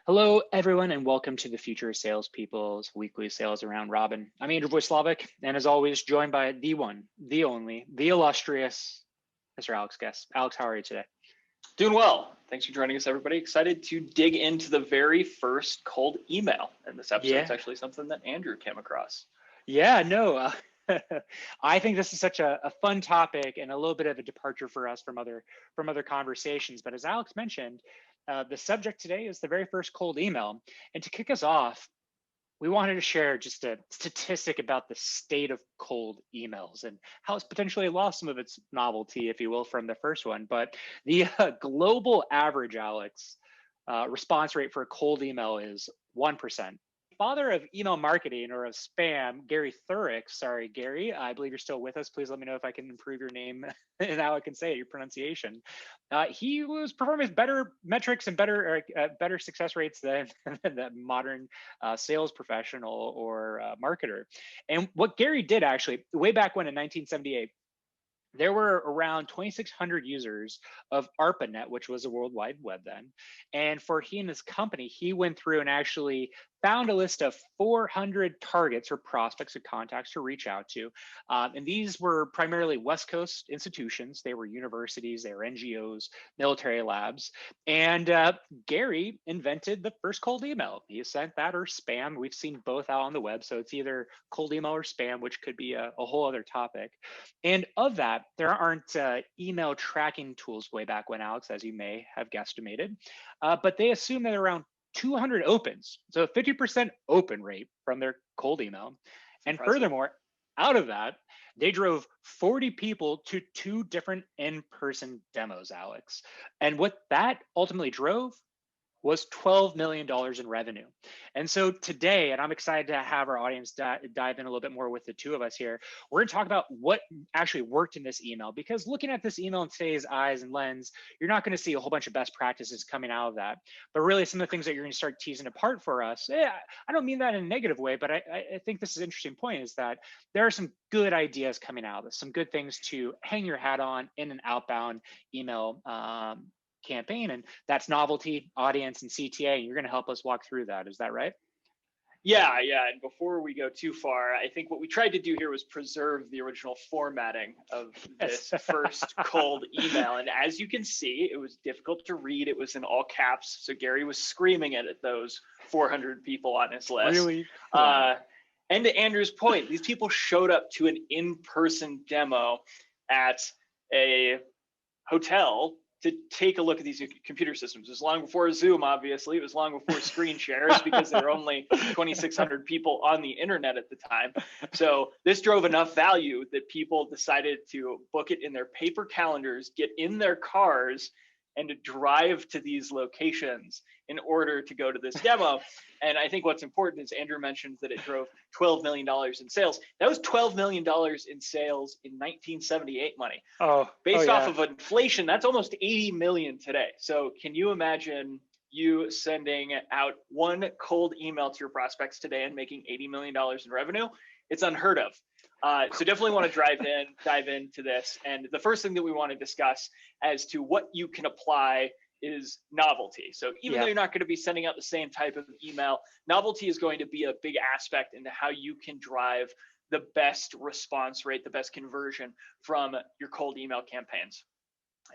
Hello, everyone, and welcome to the Future Salespeople's weekly sales around Robin. I'm Andrew Voislavic, and as always, joined by the one, the only, the illustrious Mr. Alex Guest. Alex, how are you today? Doing well. Thanks for joining us, everybody. Excited to dig into the very first cold email. And this episode is actually something that Andrew came across. Yeah, no, I think this is such a fun topic and a little bit of a departure for us from other conversations. But as Alex mentioned, the subject today is the very first cold email. And to kick us off, we wanted to share just a statistic about the state of cold emails and how it's potentially lost some of its novelty, if you will, from the first one. But the global average, Alex, response rate for a cold email is 1%. Father of email marketing or of spam, Gary Thurick. Sorry, Gary, I believe you're still with us. Please let me know if I can improve your name and how I can say it, your pronunciation. He was performing better metrics and better success rates than that modern sales professional or marketer. And what Gary did actually, way back when in 1978, there were around 2,600 users of ARPANET, which was a World Wide Web then. And for he and his company, he went through and actually found a list of 400 targets or prospects or contacts to reach out to. And these were primarily West Coast institutions. They were universities, they were NGOs, military labs. And Gary invented the first cold email. He sent that or spam. We've seen both out on the web. So it's either cold email or spam, which could be a whole other topic. And of that, there aren't email tracking tools way back when, Alex, as you may have guesstimated, but they assume that around 200 opens, so a 50% open rate from their cold email. And furthermore, out of that, they drove 40 people to 2 different in-person demos, Alex. And what that ultimately drove was $12 million in revenue. And so today, and I'm excited to have our audience dive in a little bit more with the two of us here, we're going to talk about what actually worked in this email, because looking at this email in today's eyes and lens, you're not going to see a whole bunch of best practices coming out of that. But really some of the things that you're going to start teasing apart for us, I don't mean that in a negative way, but I think this is an interesting point, is that there are some good ideas coming out of this, some good things to hang your hat on in an outbound email campaign, and that's novelty, audience, and CTA. You're going to help us walk through that. Is that right? Yeah. And before we go too far, I think what we tried to do here was preserve the original formatting of this first cold email. And as you can see, it was difficult to read. It was in all caps. So Gary was screaming at those 400 people on his list. Really? And to Andrew's point, these people showed up to an in-person demo at a hotel to take a look at these computer systems. It was long before Zoom, obviously. It was long before screen shares, because there were only 2,600 people on the internet at the time. So this drove enough value that people decided to book it in their paper calendars, get in their cars, and to drive to these locations in order to go to this demo. And I think what's important is Andrew mentioned that it drove $12 million in sales. That was $12 million in sales in 1978 money. Based off of inflation, that's almost 80 million today. So can you imagine you sending out one cold email to your prospects today and making $80 million in revenue? It's unheard of. So definitely want to dive into this. And the first thing that we want to discuss as to what you can apply is novelty. So even though you're not going to be sending out the same type of email, novelty is going to be a big aspect into how you can drive the best response rate, the best conversion from your cold email campaigns.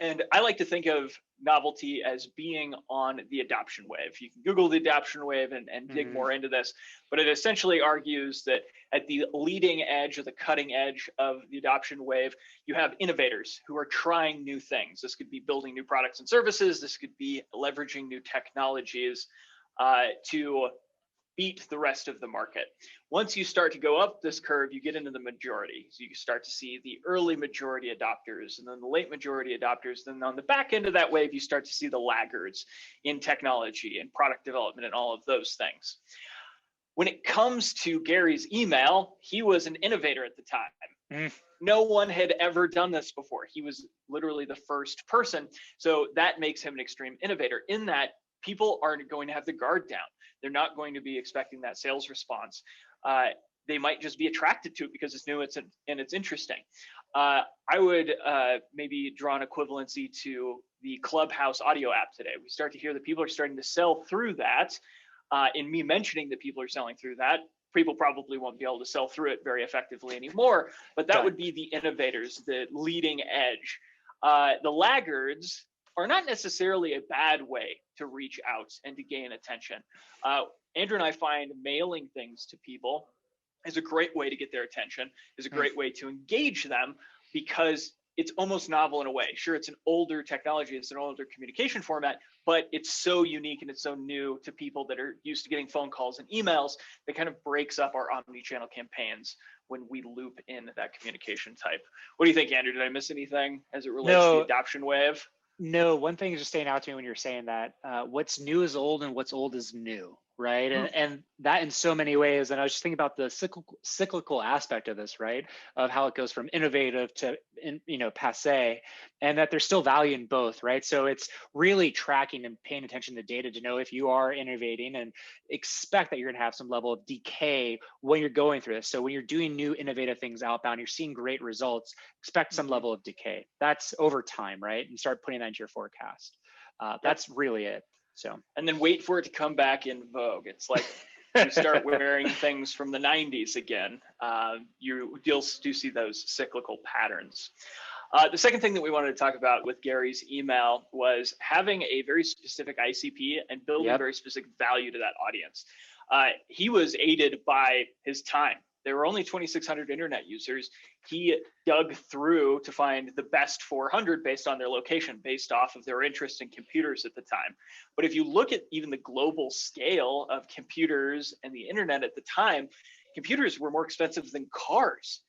And I like to think of novelty as being on the adoption wave. You can Google the adoption wave and dig more into this, but it essentially argues that at the leading edge or the cutting edge of the adoption wave, you have innovators who are trying new things. This could be building new products and services. This could be leveraging new technologies to beat the rest of the market. Once you start to go up this curve, you get into the majority. So you start to see the early majority adopters, and then the late majority adopters. Then on the back end of that wave, you start to see the laggards in technology and product development and all of those things. When it comes to Gary's email, he was an innovator at the time. No one had ever done this before. He was literally the first person. So that makes him an extreme innovator, in that people aren't going to have the guard down. They're not going to be expecting that sales response. They might just be attracted to it because it's new and it's interesting. I would maybe draw an equivalency to the Clubhouse audio app today. We start to hear that people are starting to sell through that. In me mentioning that people are selling through that, people probably won't be able to sell through it very effectively anymore, but that would be the innovators, the leading edge. The laggards are not necessarily a bad way to reach out and to gain attention. Andrew and I find mailing things to people is a great way to get their attention, is a great way to engage them, because it's almost novel in a way. Sure, it's an older technology, it's an older communication format, but it's so unique and it's so new to people that are used to getting phone calls and emails that kind of breaks up our omni-channel campaigns when we loop in that communication type. What do you think, Andrew? Did I miss anything as it relates to the adoption wave? No, one thing is just staying out to me when you're saying that. What's new is old and what's old is new, right? And that in so many ways. And I was just thinking about the cyclical aspect of this, right? Of how it goes from innovative to passé, and that there's still value in both, right? So it's really tracking and paying attention to data to know if you are innovating, and expect that you're going to have some level of decay when you're going through this. So when you're doing new innovative things outbound, you're seeing great results, expect some level of decay. That's over time, right? And start putting that into your forecast. That's really it. So, and then wait for it to come back in vogue. It's like you start wearing things from the 90s again. You'll do see those cyclical patterns. The second thing that we wanted to talk about with Gary's email was having a very specific ICP and building very specific value to that audience. He was aided by his time. There were only 2,600 internet users. He dug through to find the best 400 based on their location, based off of their interest in computers at the time. But if you look at even the global scale of computers and the internet at the time, computers were more expensive than cars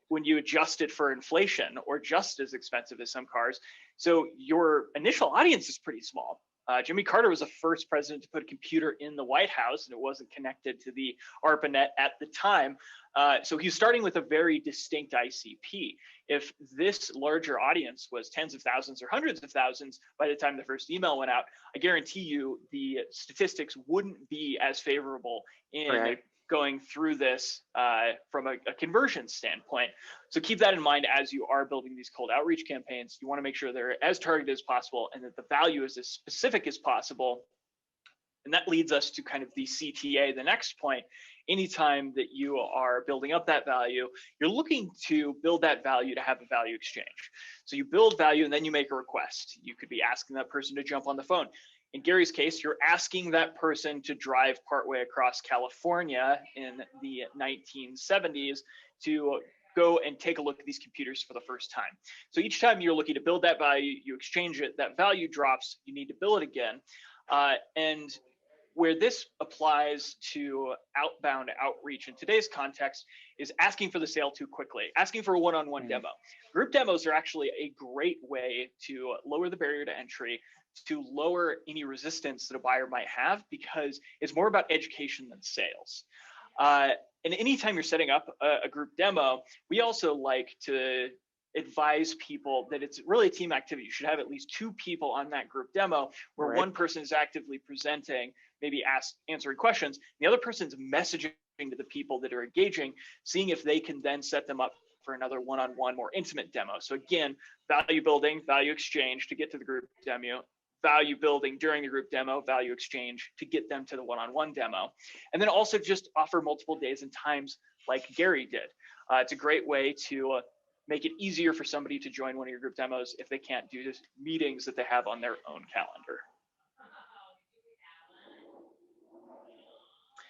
when you adjust it for inflation, or just as expensive as some cars. So your initial audience is pretty small. Jimmy Carter was the first president to put a computer in the White House, and it wasn't connected to the ARPANET at the time. So he's starting with a very distinct ICP. If this larger audience was tens of thousands or hundreds of thousands by the time the first email went out, I guarantee you the statistics wouldn't be as favorable in going through this from a conversion standpoint. So keep that in mind as you are building these cold outreach campaigns. You want to make sure they're as targeted as possible and that the value is as specific as possible. And that leads us to kind of the CTA, the next point. Anytime that you are building up that value, you're looking to build that value to have a value exchange. So you build value and then you make a request. You could be asking that person to jump on the phone. In Gary's case, you're asking that person to drive partway across California in the 1970s to go and take a look at these computers for the first time. So each time you're looking to build that value, you exchange it, that value drops, you need to build it again. And where this applies to outbound outreach in today's context is asking for the sale too quickly, asking for a one-on-one demo. Group demos are actually a great way to lower the barrier to entry, to lower any resistance that a buyer might have, because it's more about education than sales. And anytime you're setting up a group demo, we also like to advise people that it's really a team activity. You should have at least 2 people on that group demo where one person is actively presenting, maybe answering questions. The other person's messaging to the people that are engaging, seeing if they can then set them up for another one-on-one, more intimate demo. So again, value building, value exchange to get to the group demo, value building during the group demo, value exchange to get them to the one-on-one demo. And then also just offer multiple days and times like Gary did. It's a great way to make it easier for somebody to join one of your group demos if they can't do meetings that they have on their own calendar.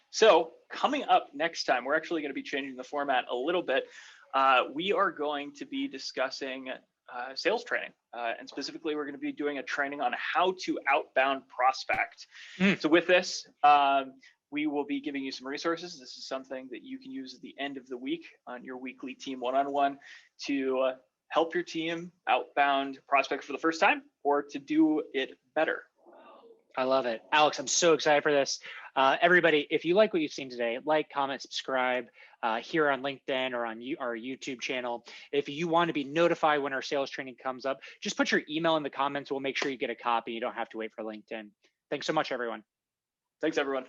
So coming up next time, we're actually going to be changing the format a little bit. We are going to be discussing sales training. And specifically, we're going to be doing a training on how to outbound prospect. So with this, we will be giving you some resources. This is something that you can use at the end of the week on your weekly team one-on-one to help your team outbound prospect for the first time or to do it better. I love it. Alex, I'm so excited for this. Everybody, if you like what you've seen today, like, comment, subscribe here on LinkedIn or on our YouTube channel. If you want to be notified when our sales training comes up, just put your email in the comments. We'll make sure you get a copy. You don't have to wait for LinkedIn. Thanks so much, everyone. Thanks, everyone.